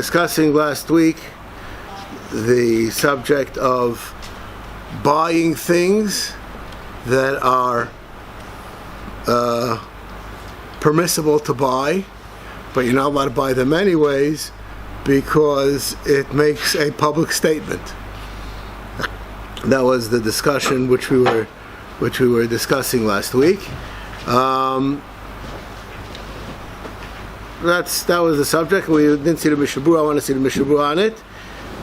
discussing last week the subject of buying things that are permissible to buy, but you're not allowed to buy them anyways because it makes a public statement. That was the discussion which we were discussing last week. That was the subject. We didn't see the Mishnah Berurah. I want to see the Mishnah Berurah on it.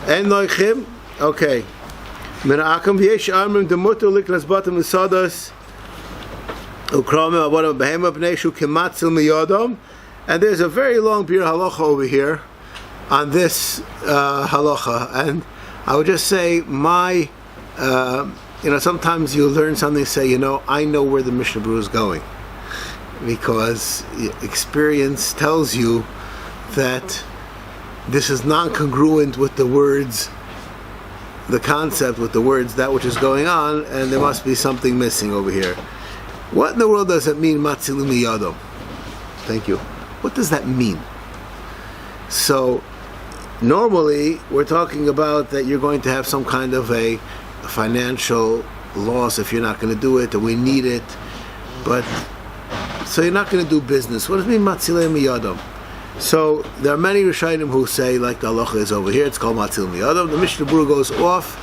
En loichim. Okay. Mena'akam v'yesh armim demutu liklas batam l'sadas ukramim abodam behema b'neishu kematzil miyodom. And there's a very long beer halacha over here on this halacha. And I would just say sometimes you learn something, say, I know where the Mishnah Berurah is going. Because experience tells you that this is non-congruent with the words, the concept with the words, that which is going on, and there must be something missing over here. What in the world does it mean, matzilim miyadom? Thank you. What does that mean? So, normally, we're talking about that you're going to have some kind of a financial loss if you're not going to do it, and we need it, so you're not going to do business. What does it mean, matzilei miyadam? So there are many Rishonim who say, like the halacha is over here, it's called matzilei miyadam. The Mishnah Berurah goes off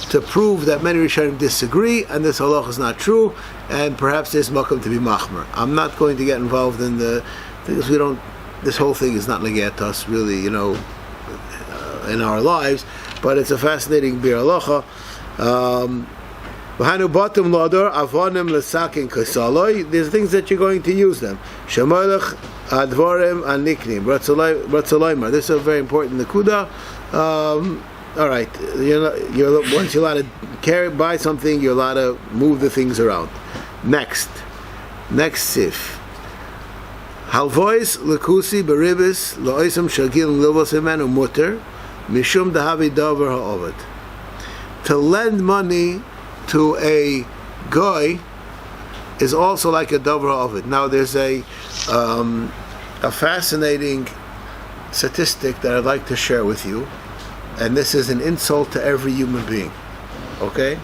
to prove that many Rishonim disagree, and this halacha is not true, and perhaps there's makom to be machmer. I'm not going to get involved in because this whole thing is not negate us, really, in our lives, but it's a fascinating bir halacha. There's things that you're going to use them. This is a very important nekuda. All right, once you're allowed to buy something, you're allowed to move the things around. Next sif. Halvois lekusi beribis loisam shagil livos imenu mutter mishum dahavi davar ha'ovad. To lend money to a guy is also like a davar ha'ovad. Now there's a fascinating statistic that I'd like to share with you, and this is an insult to every human being. Okay?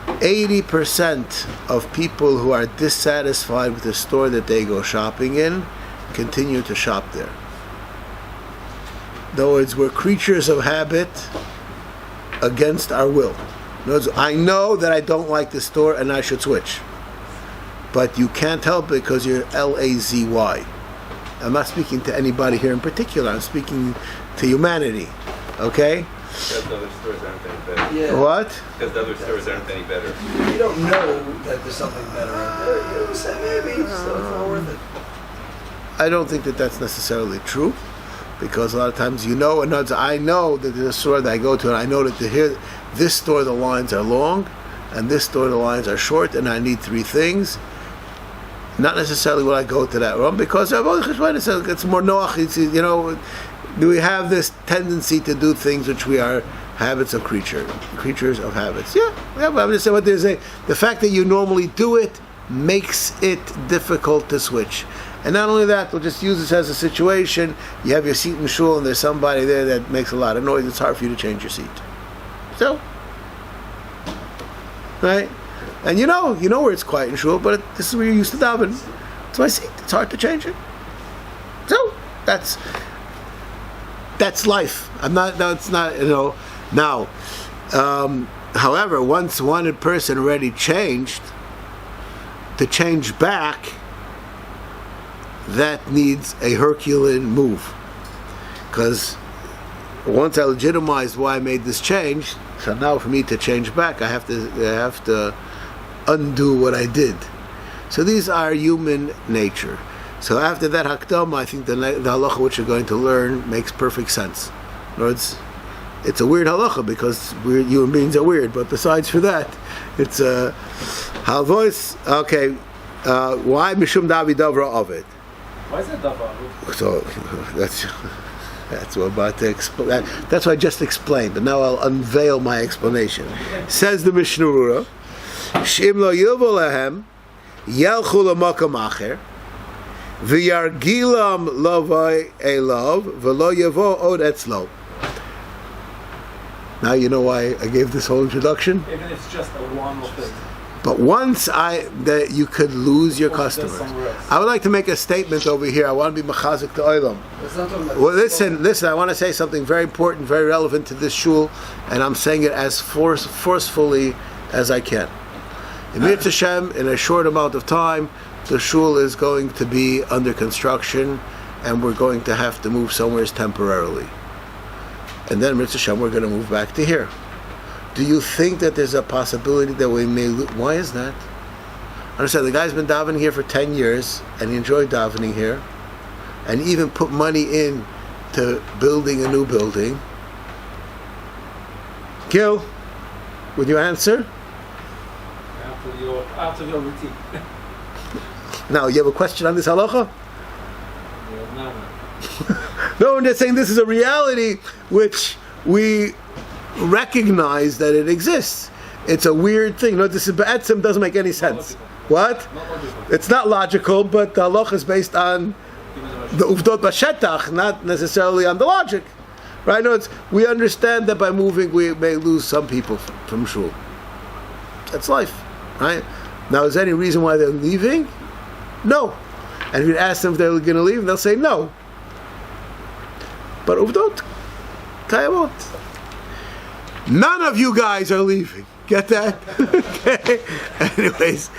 80% of people who are dissatisfied with the store that they go shopping in continue to shop there. In other words, we're creatures of habit against our will. In other words, I know that I don't like the store and I should switch, but you can't help it because you're lazy. I'm not speaking to anybody here in particular. I'm speaking to humanity. Okay? Because the other stores aren't any better. Yeah. What? Because the other stores aren't any better. You don't know that there's something better out there. You say maybe, so it's not worth it. I don't think that that's necessarily true, because a lot of times I know that there's a store that I go to, and I know that this store the lines are long, and this store the lines are short, and I need 3 things. Not necessarily will I go to that room, because it's more noach. We have this tendency to do things which we are habits of creatures of habits. Yeah, but I'm just saying what there's the fact that you normally do it makes it difficult to switch. And not only that, we'll just use this as a situation. You have your seat in shul and there's somebody there that makes a lot of noise. It's hard for you to change your seat. So, right? And you know where it's quiet in shul, but this is where you're used to daven. It's my seat. It's hard to change it. So, that's life. Now, however, once one person already changed, to change back, that needs a Herculean move. Because once I legitimized why I made this change, so now for me to change back, I have to undo what I did. So these are human nature. So after that hakdama, I think the halacha which you're going to learn makes perfect sense. In other words, it's a weird halacha because human beings are weird, but besides for that, it's a halvois. Okay, why mishum davi davra of it? Why is that davra? So that's what I'm about to explain. That's what I just explained, but now I'll unveil my explanation. Says the Mishnah Berurah, Sh'im lo yilvo lahem yelchu l'makam acher. V'yargilam lavai elav v'lo yavo od etzlo. Now you know why I gave this whole introduction. Even if it's just a one thing. But once that you could lose your customers. I would like to make a statement over here. I want to be machazik to oilam. Well, listen. I want to say something very important, very relevant to this shul, and I'm saying it as forcefully as I can. In Mir Hashem, in a short amount of time, the shul is going to be under construction, and we're going to have to move somewhere temporarily. And then, Mir Hashem, we're going to move back to here. Do you think that there's a possibility that we may lose? Why is that? I understand the guy's been davening here for 10 years, and he enjoyed davening here, and even put money in to building a new building. Gil, would you answer? After your routine. Now, you have a question on this halacha? No. No, I'm just saying this is a reality which we recognize that it exists. It's a weird thing. No, this is ba'etzim doesn't make any sense. What? It's not logical, but the halacha is based on the uvdot b'shetach, not necessarily on the logic. Right? No, we understand that by moving we may lose some people from shul. That's life. Right? Now, is there any reason why they're leaving? No. And if you ask them if they're going to leave, they'll say no. But uvdot, kayamot. None of you guys are leaving. Get that? Okay. Anyways,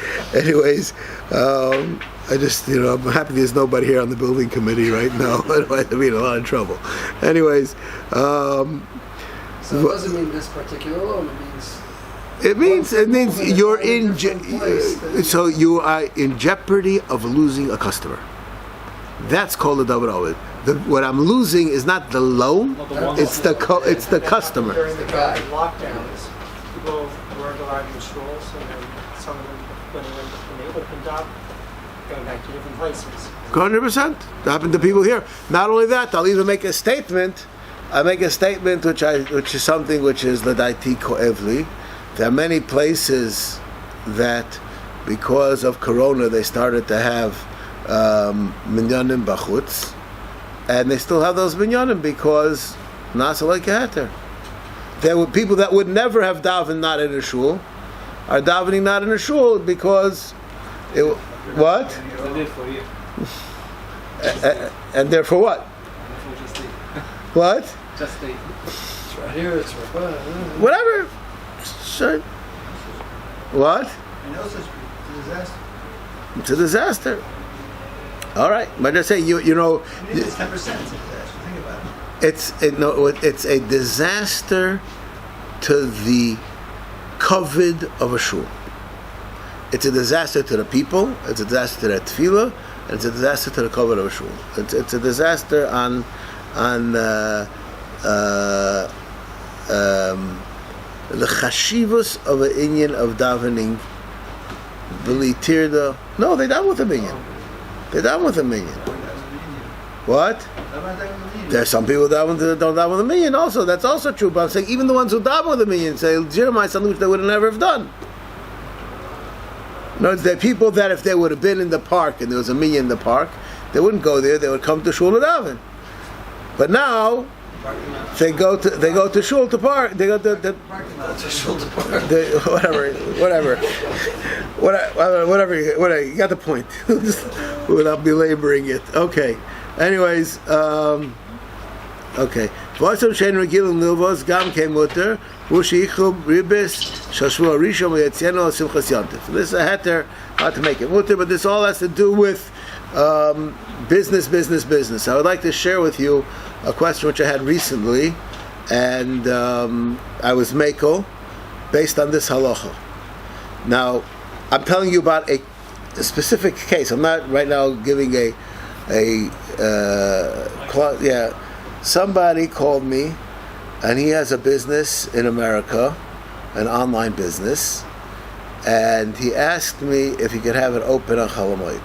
I just, I'm happy there's nobody here on the building committee right now. Otherwise, I'd be in a lot of trouble. Anyways, so it doesn't mean this particular loan. It means you're in. So you are in jeopardy of losing a customer. That's called a davar oved. What I'm losing is not the loan; it's the customer. During the lockdowns, people weren't allowed in shuls, and then some of them, when they opened up, going back to different places. 100%. That happened to people here. Not only that, I'll even make a statement. I make a statement which is something which is l'daiti ko'evli. There are many places that, because of Corona, they started to have minyanim bachutz, and they still have those minyanim because nasa like heter. There were people that would never have davened not in a shul, are davening not in a shul because what? And therefore what? What? Just stay. It's right here. It's right. Whatever. Sure. What? I know it's a disaster. It's a disaster. All right, but I say It's 10% disaster. Think about it. It's a disaster to the covet of a shul. It's a disaster to the people. It's a disaster to the tefillah. And it's a disaster to the covet of a shul. It's a disaster on the chashivus of an inyan of davening. Belitirda. No, they're done with a minyan. They're done with a minyan. What? There's some people that don't daven with a minyan also. That's also true. But I'm saying even the ones who daven with a minyan say Jeremiah something which they would never have done. No, there are people that if they would have been in the park and there was a minyan in the park, they wouldn't go there. They would come to shul and daven. But now they go to shul to park. They go to shul to park. Whatever. You got the point. Without belaboring it. Okay. Anyways, okay. This is a heter, how to make it mutter, but this all has to do with business. I would like to share with you a question which I had recently, and I was mekel based on this halacha. Now, I'm telling you about a specific case. I'm not right now giving somebody called me, and he has a business in America, an online business, and he asked me if he could have it open on Chol Hamoed.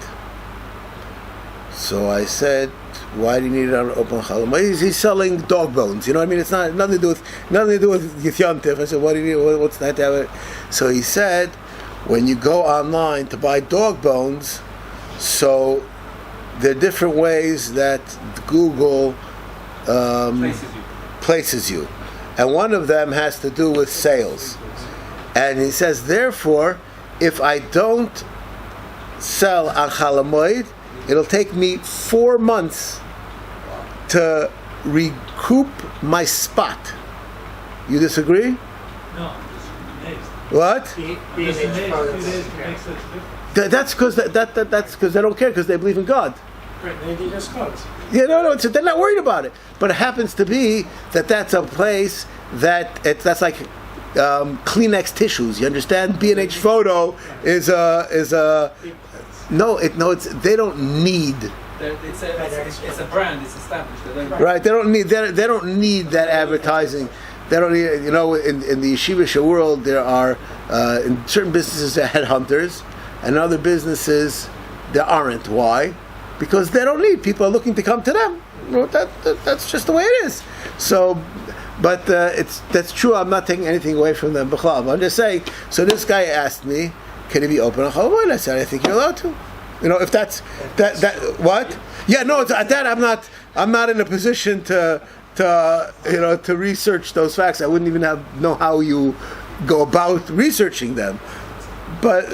So I said, why do you need it on open Chol Hamoed? He's selling dog bones. You know what I mean? It's nothing to do with Yityantif. I said, what do you need? What's that to have it? So he said, when you go online to buy dog bones, so there are different ways that Google places you. And one of them has to do with sales. And he says, therefore, if I don't sell on Chol Hamoed, it'll take me 4 months to recoup my spot. You disagree? No, I'm just amazed. What? Being Just amazed. 2 exposed. days makes such a difference. That's because that's because they don't care, because they believe in God. Right, maybe just close. Yeah, no, they're not worried about it. But it happens to be that's a place that's like Kleenex tissues. You understand? B&H Photo is a no. They don't need. It's a brand. It's established. They don't- Right? They don't need that advertising. They don't need. You know, in the yeshivish world, there are in certain businesses there are headhunters, and in other businesses there aren't. Why? Because they don't need. People are looking to come to them. You know, that's just the way it is. So, but that's true. I'm not taking anything away from them. I'm just saying. So this guy asked me, "Can it be open on Chol Hamoed?" I said, "I think you're allowed to." You know, if that's that what? Yeah, no. At that, I'm not in a position to research those facts. I wouldn't even know how you go about researching them. But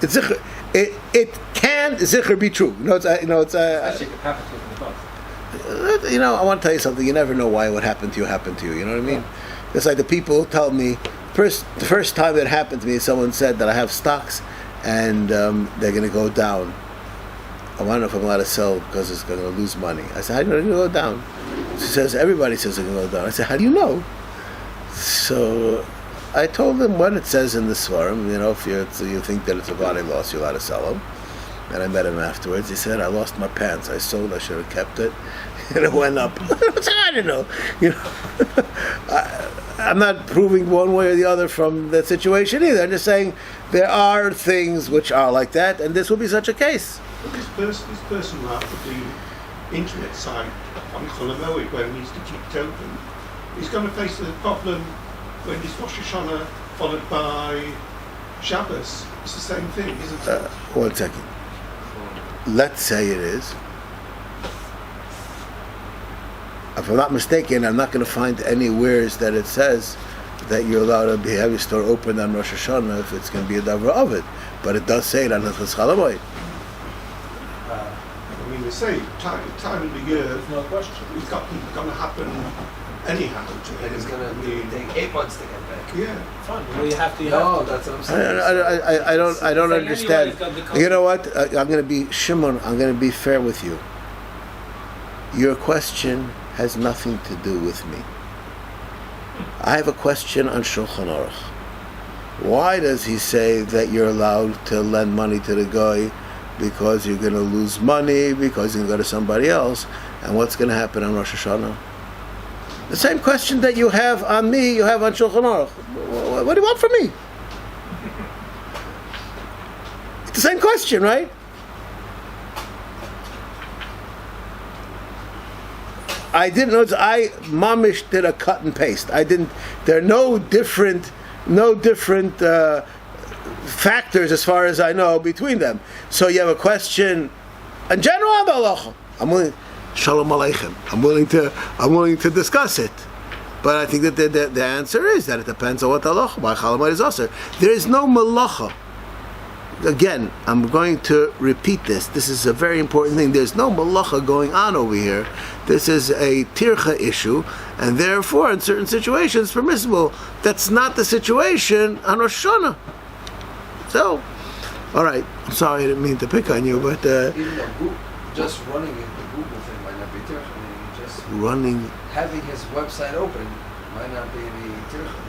it can zikr be true. Actually, it could happen to you in the past. I want to tell you something. You never know why what happened to you happened to you. You know what I mean? It's like the people who tell me the first time it happened to me, someone said that I have stocks and they're going to go down. I want to know if I'm allowed to sell because it's going to lose money. I said, how do you know they're going to go down? She says, everybody says they're going to go down. I said, how do you know? So I told them what it says in the Svarim. If you think that it's a body loss, you're allowed to sell them. And I met him afterwards. He said, I lost my pants. I sold. I should have kept it. And it went up. I don't know. I'm not proving one way or the other from that situation either. I'm just saying there are things which are like that, and this will be such a case. But this person who has the internet site on Chol Hamoed where he needs to keep it open, he's going to face the problem when it's Rosh Hashanah followed by Shabbos. It's the same thing, isn't it? 1 second. Let's say it is. If I'm not mistaken, I'm not going to find anywhere that it says that you're allowed to have your store open on Rosh Hashanah if it's going to be a davar of it. But it does say it on Hilchos Chol Hamoed. They say time of the year, There's no question. it's going to happen anyhow. And it's going to take 8 months to get back. Yeah. Fine. Well, you have to. No, that's what I'm saying. I don't Saying understand. anyway, it's got the You know what? I'm going to be Shimon. I'm going to be fair with you. Your question has nothing to do with me. I have a question on Shulchan Aruch. Why does he say that you're allowed to lend money to the guy because you're going to lose money, because you're going to go to somebody else, and what's going to happen on Rosh Hashanah? The same question that you have on me, you have on Shulchan Aruch. What do you want from me? It's the same question, right? I didn't know. I mamish did a cut and paste. There are no different factors, as far as I know, between them. So you have a question in general on the halacha. I'm willing. Shalom aleichem. I'm willing to discuss it. But I think that the answer is that it depends on what the halacha. Why Chol Hamoed is also. There is no malacha. Again, I'm going to repeat this. This is a very important thing. There's no malacha going on over here. This is a tircha issue, and therefore, in certain situations, permissible. That's not the situation on Rosh Hashanah. So, all right. I'm sorry, I didn't mean to pick on you, but Even though just running it, the Google thing might not be tircha. Just running. having his website open might not be the tircha.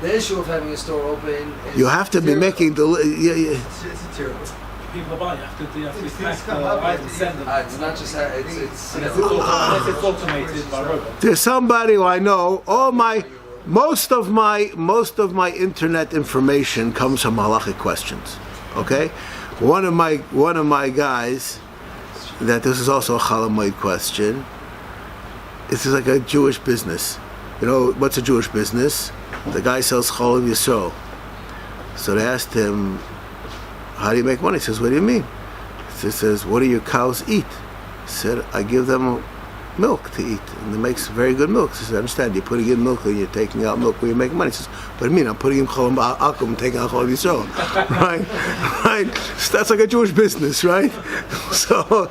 The issue of having a store open is You have to be tircha. making the. It's a terrible. People buy. You have to Things track come the up, items, send them. It's not just it's Unless it's automated by robot. There's somebody who I know. Most of my internet information comes from halachic questions. Okay, one of my guys, that this is also a Chol Hamoed question. This is like a Jewish business. You know what's a Jewish business? The guy sells Chol Yisrael. So they asked him, "How do you make money?" He says, "What do you mean?" So he says, what do your cows eat? He said, I give them milk to eat, and it makes very good milk. He says, I understand, you're putting in milk and you're taking out milk where you make money. He says, what do you mean? I'm putting in Chol Hamoed and taking out Chol Yisrael. Right? So that's like a Jewish business, right? So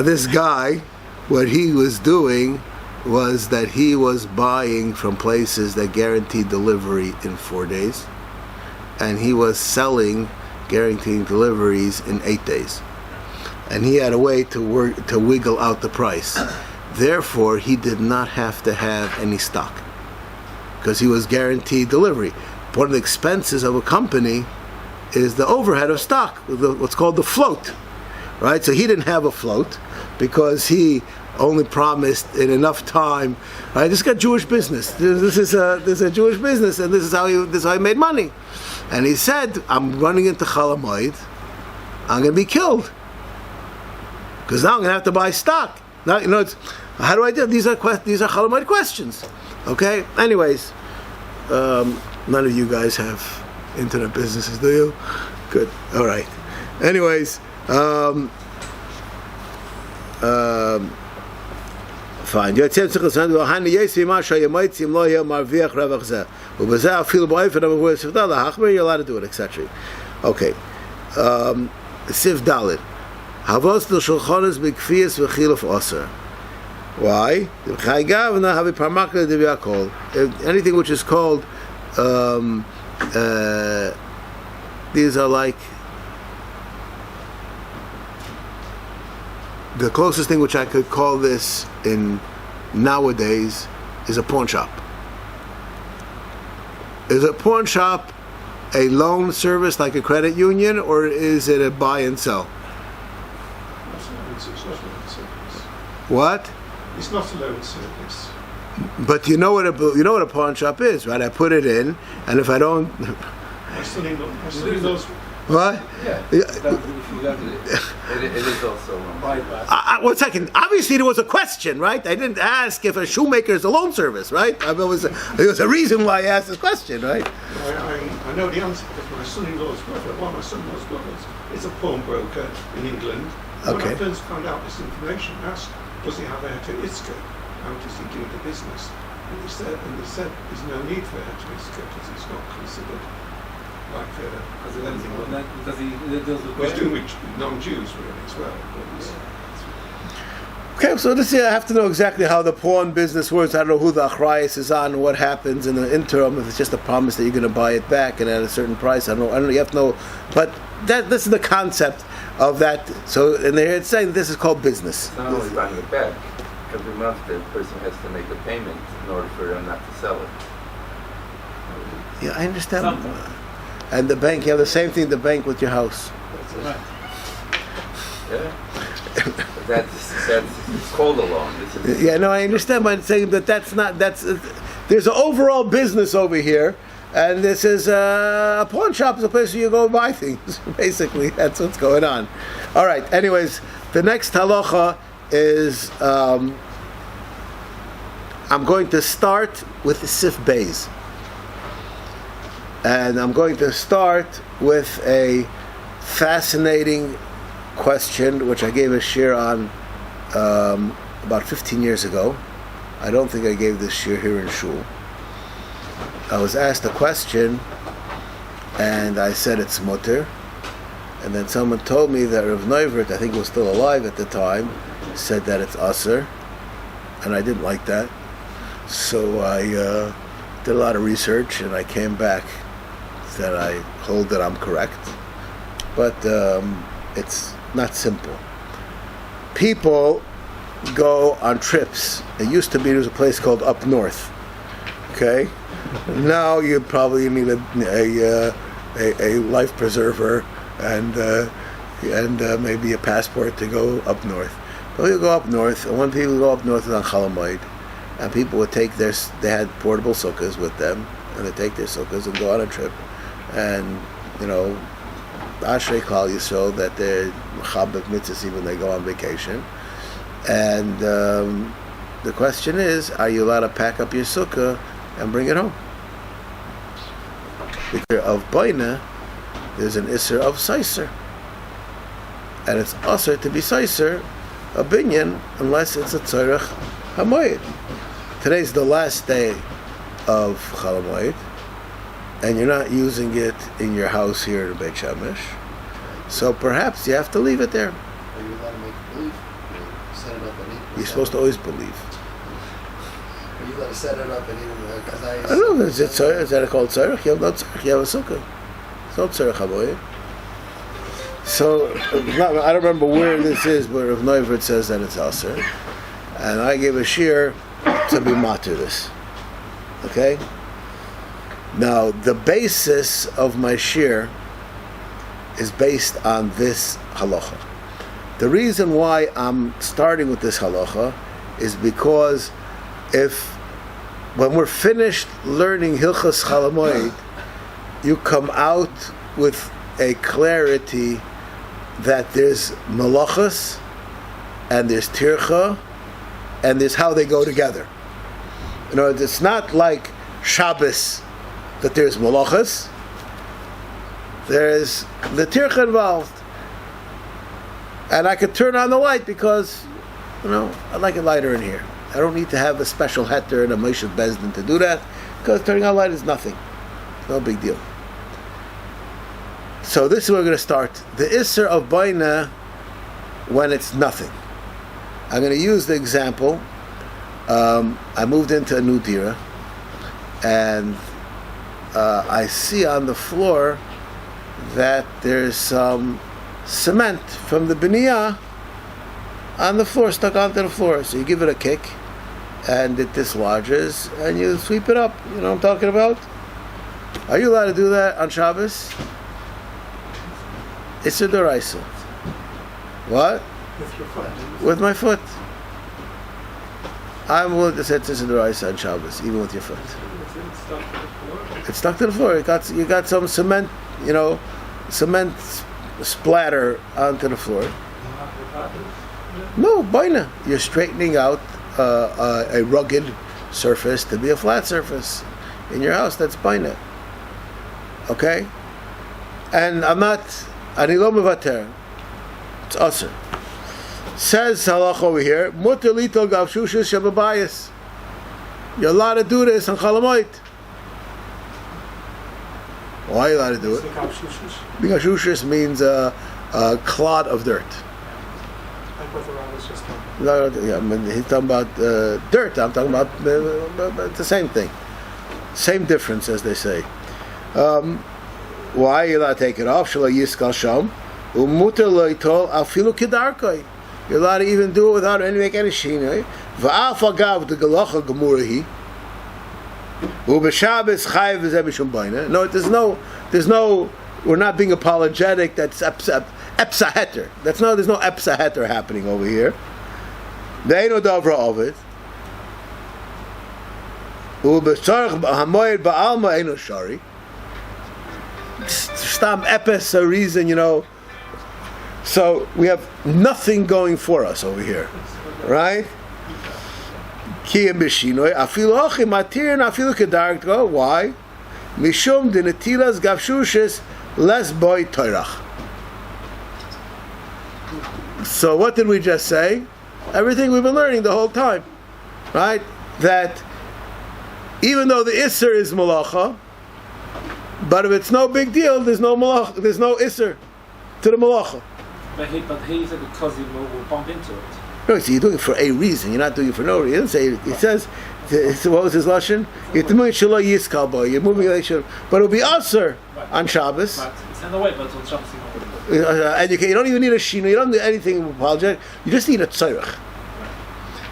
this guy, what he was doing was that he was buying from places that guaranteed delivery in 4 days, and he was selling guaranteeing deliveries in 8 days. And he had a way to wiggle out the price. Therefore, he did not have to have any stock because he was guaranteed delivery. One of the expenses of a company is the overhead of stock, what's called the float, right? So he didn't have a float because he only promised in enough time. Right? This got Jewish business. This is a Jewish business, and this is how he made money. And he said, "I'm running into Chol Hamoed. I'm going to be killed." Because now I'm going to have to buy stock. Now, how do I do? These are Chol Hamoed questions. Okay? Anyways, none of you guys have internet businesses, do you? Good. All right. Anyways, fine. You're allowed to do it, etc. Okay. Sif Dalit. Havos the shulchanos b'kfiyas v'chiluf oser. Why? Anything which is called, these are like the closest thing which I could call this in nowadays is a pawn shop. Is a pawn shop a loan service like a credit union, or is it a buy and sell? What? It's not a loan service. But you know what a pawn shop is, right? I put it in, and if I don't, My son-in-law's what? Yeah. It is also wrong. 1 second. Obviously, there was a question, right? I didn't ask if a shoemaker is a loan service, right? There was a reason why I asked this question, right? I know the answer because my son-in-law's brother, one of my son-in-law's brothers, is a pawnbroker in England. When Okay. I first found out this information, I asked, does he have a Heter Iska? How does he do the business? And he said there's no need for a Heter Iska because it's not considered like Because he lending money. deals with He's doing with non-Jews really as well. Okay, so this year I have to know exactly how the pawn business works. I don't know who the achrayus is on, what happens in the interim. If it's just a promise that you're going to buy it back and at a certain price, I don't know. You have to know, but this is the concept of that. So, and they're saying this is called business. It's not only buying it back. Every month the person has to make a payment in order for them not to sell it. Yeah, I understand. Something. And the bank, you have the same thing. The bank with your house. Right. Yeah. But it's called a loan. This is Yeah, no, I understand. But I'm saying that there's an overall business over here, and this is a pawn shop is a place where you go buy things. Basically, that's what's going on. All right. Anyways, the next halacha is I'm going to start with the Sif Beis, and I'm going to start with a fascinating question which I gave a shir on about 15 years ago. I don't think I gave this shir here in shul. I was asked a question and I said it's mutter, and then someone told me that Rav Neuvert, I think he was still alive at the time, said that it's aser, and I didn't like that, so I did a lot of research and I came back that I hold that I'm correct, but it's not simple. People go on trips. It used to be there was a place called Up North. Okay, now you probably need a life preserver and maybe a passport to go up north. But you go up north, and when people go up north is on Chol Hamoed, and people would take they had portable sukkahs with them, and they take their sukkahs and go on a trip, and Ashrei Klal Yisrael that they're Chabad mitzvahs even they go on vacation. And the question is, are you allowed to pack up your sukkah and bring it home? Because of Baina, there's an Isser of Seiser. and it's also to be Seiser a binyan unless it's a Chol Hamoed. Today's the last day of Chol Hamoed, and you're not using it in your house here in Beit Shemesh, so perhaps you have to leave it there. Are you allowed to make a belief? Set it up and eat? You're supposed to always believe. Are you allowed to set it up and eat? Because I don't know, is that called tzarech? You have no tzarech, you have a sukkah. It's not tzarech hamoed. So, I don't remember where this is, but Rav Neuvert says that it's aser. And I gave a shear to be matir this. Okay? Now, the basis of my shear is based on this halacha. The reason why I'm starting with this halacha is because when we're finished learning Hilchos Chol Hamoed, you come out with a clarity that there's malachas and there's tircha and there's how they go together. You know, it's not like Shabbos that there's malachas. There's the tircha involved. And I could turn on the light because, you know, I like it lighter in here. I don't need to have a special heter and a Moshe Bezdin to do that, because turning on light is nothing. No big deal. So this is where we're going to start. The Isser of Baina when it's nothing. I'm going to use the example. I moved into a new dira, and I see on the floor that there's some cement from the biniyah on the floor, stuck onto the floor. So you give it a kick, and it dislodges, and you sweep it up. You know what I'm talking about? Are you allowed to do that on Shabbos? It's a deraisa. What? With your foot. With my foot. I'm willing to say it's a deraisa on Shabbos, even with your foot. It's stuck to the floor. It's stuck to the floor. You got some cement, cement splatter onto the floor. No, baina. You're straightening out a rugged surface to be a flat surface in your house. That's baina. Okay? And I'm not ani lo mevater. It's aser. Says halach over here, mutar litol gavshushas shebabayis. You're allowed to do this on Chol Hamoed. Why are you allowed to do it? Because shushas means a clod of dirt. Like what the Ron was just talking about. No, yeah, I mean, he's talking about dirt. I'm talking about the same thing. Same difference, as they say. Why are you allowed to take it off? You're allowed to even do it without any make any shinoi. No, there's no. We're not being apologetic. That's epsa heter. There's no epsa heter happening over here. They ain't no davra of it. Stam epes a reason, So we have nothing going for us over here, right? Why? Mishum de netilas gavshushes les boy toirach. So what did we just say? Everything we've been learning the whole time, right? That even though the isser is malacha, but if it's no big deal, there's no malacha, there's no isser to the malacha. But he said because he will bump into it. No, so you're doing it for a reason. You're not doing it for no reason. He says, what was his lashon? You're moving it, but it'll be aser on Shabbos. Right. It's in the way, but it's on Shabbos. And you don't even need a shino. You don't need anything apologetic. You just need a tzorech.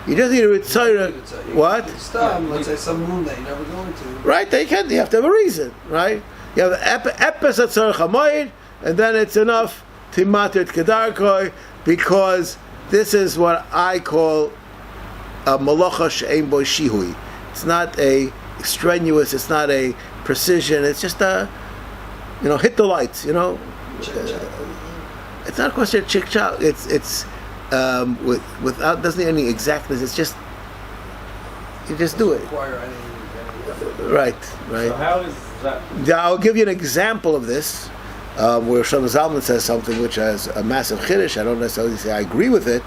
You just need a tzorech. What? Stop. Let's say some room that you're never going to. Right? You have to have a reason. Right? You have epes at tzorech hamoed, and then it's enough to matir kedarkoi, because this is what I call a malacha she'ein bo shihui. It's not a strenuous. It's not a precision. It's just a, hit the lights. It's not a question of chick chow. It's without doesn't need any exactness. It's just you just do it. Right. So how is that? I'll give you an example of this. where Shlomo Zalman says something which has a massive chiddush. I don't necessarily say I agree with it,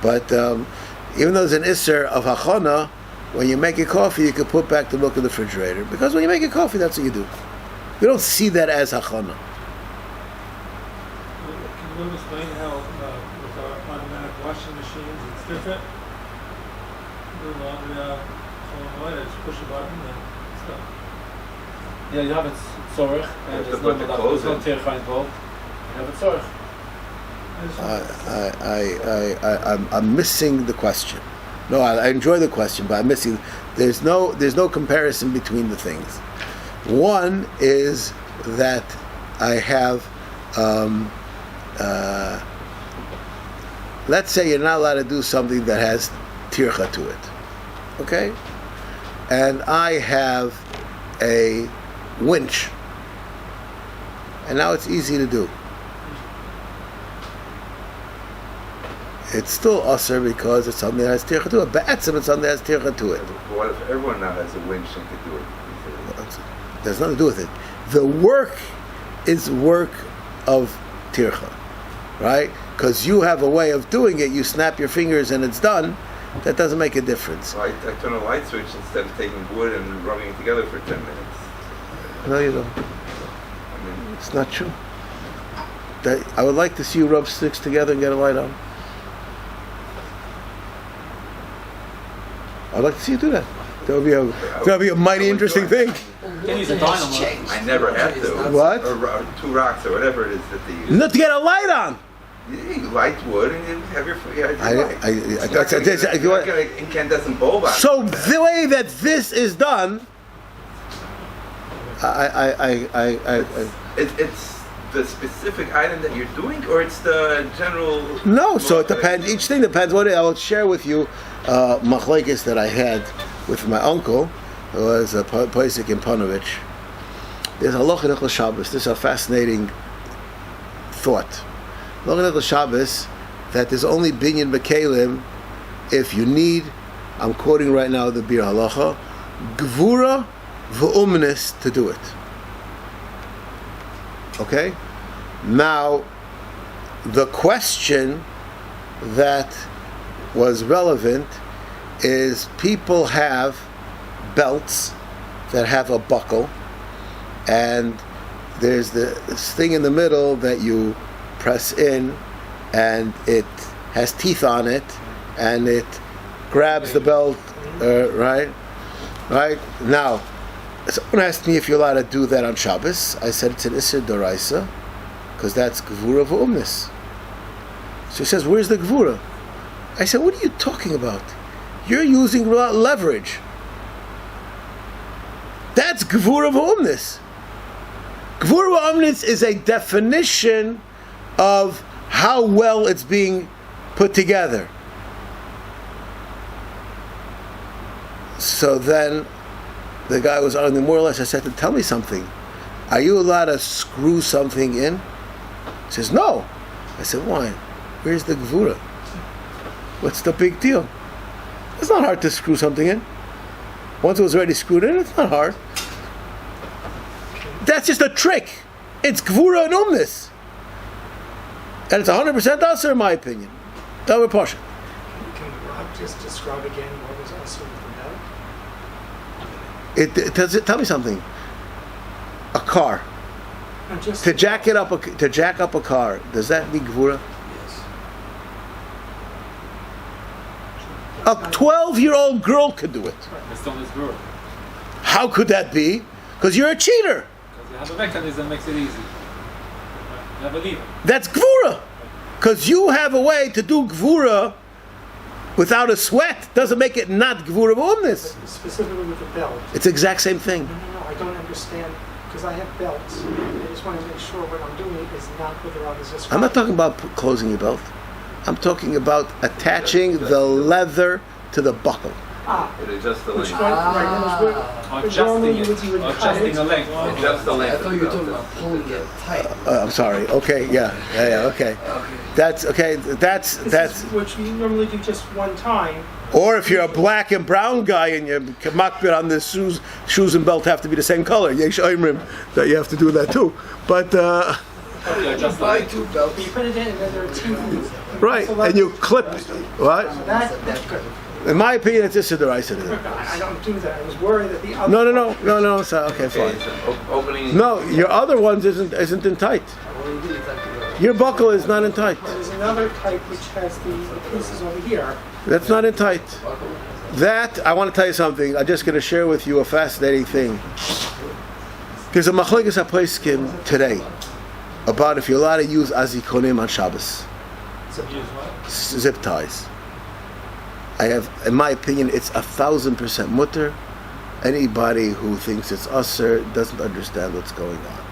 but even though there's an isser of hachana, when you make a coffee, you can put back the milk in the refrigerator, because when you make a coffee, that's what you do. We don't see that as hachana. Can you explain how with our automatic washing machines it's different? No longer Chol Hamoed, just push a button and stuff. Yeah, you have it tzorich, and have to there's put the no clothes tircha involved. You have it tzorich. I'm missing the question. No, I enjoy the question, but I'm missing. There's no comparison between the things. One is that I have, let's say you're not allowed to do something that has tircha to it, okay? And I have a winch, and now it's easy to do. It's still usher because it's something that has tircha to it. Ba'atzim, it's something that has tircha to it. But what if everyone now has a winch and can do it? There's nothing to do with it. The work is work of tircha, right? Because you have a way of doing it. You snap your fingers and it's done. That doesn't make a difference. So I turn a light switch instead of taking wood and rubbing it together for 10 minutes. No, you don't. I mean, It's not true. I would like to see you rub sticks together and get a light on. I'd like to see you do that. That would be a mighty interesting thing. You can use a dynamo. I never had to. What? Or 2 rocks or whatever it is that they use. Not to get a light on. You light wood and you have your light. You Not going to incandescent bulb on. So the way that this is done, It's the specific item that you're doing, or it's the general. no. So it depends. Each thing depends. What I will share with you, machlekes that I had with my uncle, who was a Paisik in Panovich. There's halacha in Hilchos Shabbos. This is a fascinating thought. Halacha in Hilchos Shabbos that there's only binyan b'kelim if you need. I'm quoting right now the Bir Halacha, gvura v'umnis to do it. Okay? Now, the question that was relevant is people have belts that have a buckle, and there's this thing in the middle that you press in, and it has teeth on it, and it grabs the belt, right? Right? Now, someone asked me if you're allowed to do that on Shabbos. I said it's an Isser Doraisa, because that's Gvura V'umnis. So he says, where's the Gvura? I said, what are you talking about? You're using leverage. That's Gvura V'umnis. Gvura V'umnis is a definition of how well it's being put together. So then the guy was arguing more or less. I said, tell me something. Are you allowed to screw something in? He says, no. I said, why? Where's the gvura? What's the big deal? It's not hard to screw something in. Once it was already screwed in, it's not hard. That's just a trick. It's gvura and umnis. And it's 100% asur in my opinion. Davar Pasha. Can Rob just describe again what was also with the belt? It does it. Tell me something. A car. And just To jack up a car. Does that need gvura? Yes. A 12-year-old girl could do it. The stone is good. How could that be? Because you're a cheater. Because you have a mechanism that makes it easy. You have a lever. That's gvura. Because you have a way to do gvura without a sweat. Doesn't make it not gvura v'umnis. specifically with the belt. It's the exact same thing. No, I don't understand, because I have belts. I just want to make sure what I'm doing is not what Rob is describing. I'm not talking about closing your belt. I'm talking about attaching the leather to the buckle. It adjusts the Which length. one? Right, that was where- normally you would cut Adjusting it. the length. Adjust the I length. thought you were talking about pulling it tight. I'm sorry. Okay, yeah, okay. That's okay. That's. Which you normally do just one time. Or if you're a black and brown guy and your makbid on the shoes and belt have to be the same color, yesh oimrim that you have to do that too. But Okay, just Buy like two belts. You put it in and then there are two. Right, and you clip it. What? That's good. In my opinion, it's just a deraisa. I don't do that. I was worried that the other. No. So okay, Okay, fine. so opening. No, your other ones isn't in tight. Your buckle is not in tight. There's another type which has the pieces over here. That's not in tight. That, I want to tell you something. I'm just going to share with you a fascinating thing. There's a machlekes haposkim today about if you're allowed to use azikonim on Shabbos. Zip ties. I have, in my opinion, it's 1,000% mutter. Anybody who thinks it's usher doesn't understand what's going on.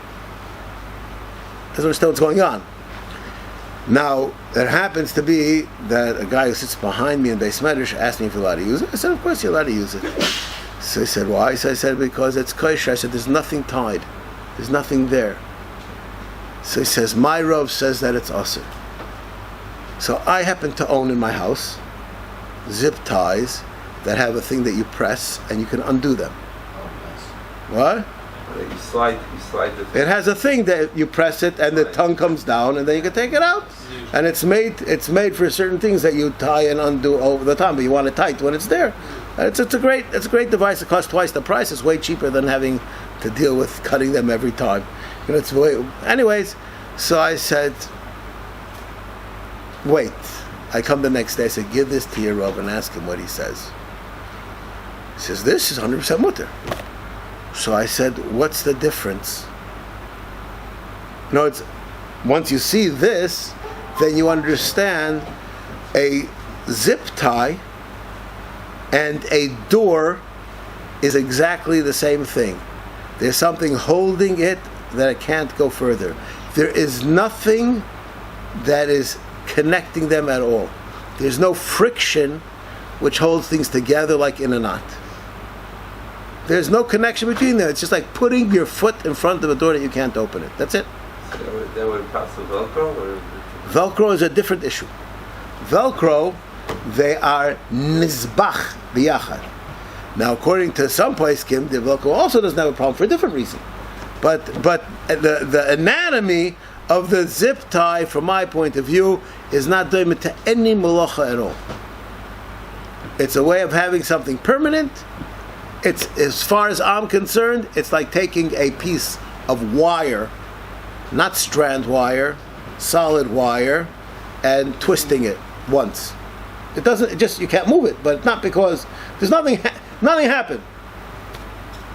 Doesn't understand what's going on. Now, it happens to be that a guy who sits behind me in Beis Medrash asked me if you're allowed to use it. I said, of course you're allowed to use it. So he said, why? So I said, because it's kosher. I said, there's nothing tied. There's nothing there. So he says, my Rav says that it's usher. So I happen to own in my house zip ties that have a thing that you press and you can undo them. What? You slide the thing. It has a thing that you press it and the tongue comes down and then you can take it out. And it's made for certain things that you tie and undo over the time, but you want it tight when it's there. It's a great device. It costs twice the price. It's way cheaper than having to deal with cutting them every time. You know, anyways, so I said, wait. I come the next day, I said, give this to your Rav and ask him what he says. He says, this is 100% mutter. So I said, what's the difference? No, it's once you see this, then you understand a zip tie and a door is exactly the same thing. There's something holding it that it can't go further. There is nothing that is connecting them at all. There's no friction which holds things together like in a knot. There's no connection between them. It's just like putting your foot in front of a door that you can't open it. That's it. So that would pass the Velcro? Or? Velcro is a different issue. Velcro, they are nizbach biyachad. Now, according to some poskim, the Velcro also doesn't have a problem for a different reason. But the anatomy of the zip tie, from my point of view, is not doing to any malacha at all. It's a way of having something permanent. It's, as far as I'm concerned, it's like taking a piece of wire, not strand wire, solid wire, and twisting it once. It doesn't. It just, you can't move it, but not because there's nothing. Nothing happened.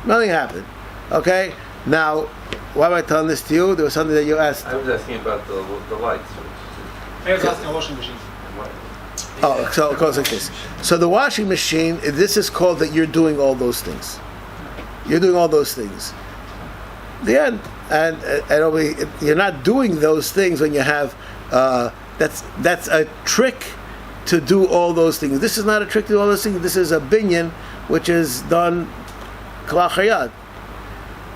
Nothing happened. Okay. Now, why am I telling this to you? There was something that you asked. I was asking about the lights. I was asking a washing machine. Oh, so it goes like this. So the washing machine, this is called that you're doing all those things. You're doing all those things. The end. And you're not doing those things when you have. That's a trick to do all those things. This is not a trick to do all those things. This is a binyan which is done kalachayad.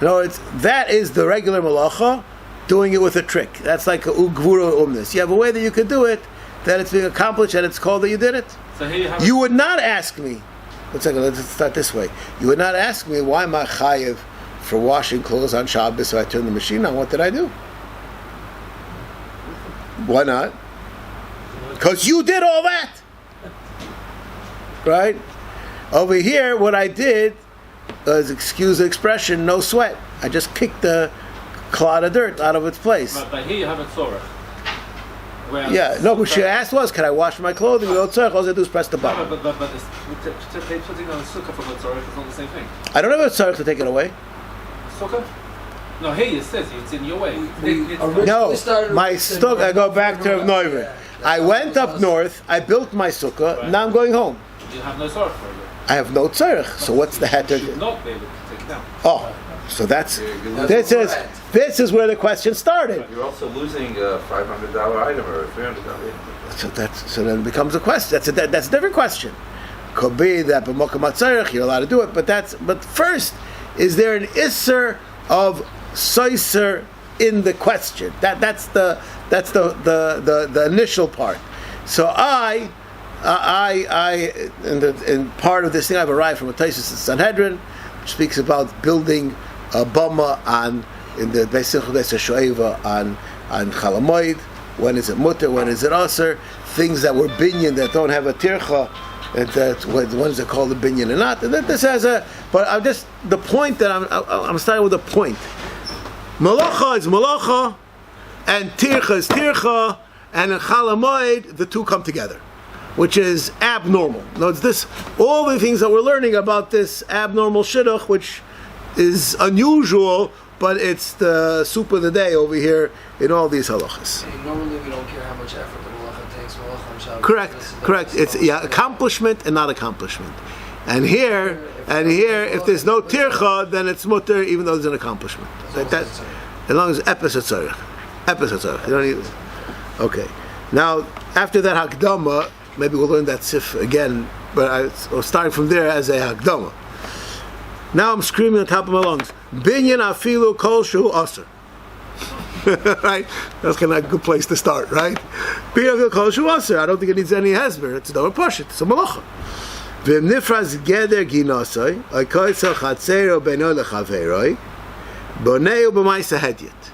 In other words, that is the regular malacha, doing it with a trick. That's like a ugvura umnis. You have a way that you could do it, that it's being accomplished, and it's called that you did it. So here you have. You would not ask me. Let's start this way. You would not ask me, why am I chayiv for washing clothes on Shabbos? So I turn the machine on. What did I do? Why not? Because you did all that, right? Over here, what I did was, excuse the expression, no sweat. I just kicked the clod of dirt out of its place. But here you have a tzorah. Yeah, no, what she asked was, can I wash my clothing without tzorah? All I do is press the button. But putting on a sukkah for the tzorah is not the same thing. I don't have a tzorah to take it away. Sukkah? No, here it says it's in your way. No, my sukkah, I go back to Neuver. I went up north, I built my sukkah, now I'm going home. You have no tzorah for it. I have no tzorah, so what's the heter? You should not be able to take it down. Oh, so this is where the question started. You're also losing a $500 item or a $300 item. So then it becomes a question. That's a different question. Could be that b'mokam hatzarich you're allowed to do it, but first, is there an isser of soiser in the question? That's the initial part. So in part of this thing, I've arrived from a Taisus in Sanhedrin, which speaks about building a bama in the Beis Hilchos Shoeva on on Chol Hamoed. When is it mutter? When is it aser? Things that were binyan that don't have a tircha, that's ones that call the binyan or not. And that this has a. But I'm just the point that I'm starting with a point. Malacha is malacha, and tircha is tircha, and in Chol Hamoed the two come together, which is abnormal. Now it's this all the things that we're learning about this abnormal shidduch, which is unusual, but it's the soup of the day over here in all these halachas. Normally we don't care how much effort the malacha takes. Malacha on Shabbos. Correct. It's accomplishment and not accomplishment. And here, if there's no tircha, then it's mutter, even though there's an accomplishment. As long as epis atzarich. You don't need. Okay. Now, after that hakdama, maybe we'll learn that sif again. But I'll start from there as a hakdama. Now I'm screaming on top of my lungs. Binyan afilu kol shu aser. Right? That's kind of a good place to start, right? Binyan afilu kol shu aser. I don't think it needs any hesber. It's a davar pashut. It's a malacha. V'nifraz geder ginasoi oikoyso chatzero beno lechaveroi boneu b'maisa hedyet.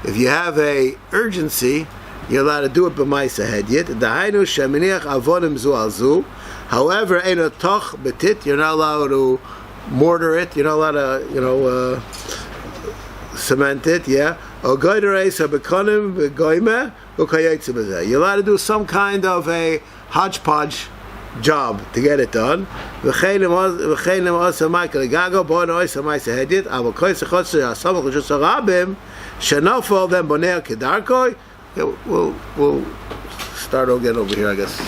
If you have a urgency, you're allowed to do it b'maisa hedyet. Dahainu sheminiach avodim zu al zu. However, eno toch betit. You're not allowed to mortar it. You're not allowed to, cement it. Yeah. You're allowed to do some kind of a hodgepodge job to get it done. We'll start again over here, I guess.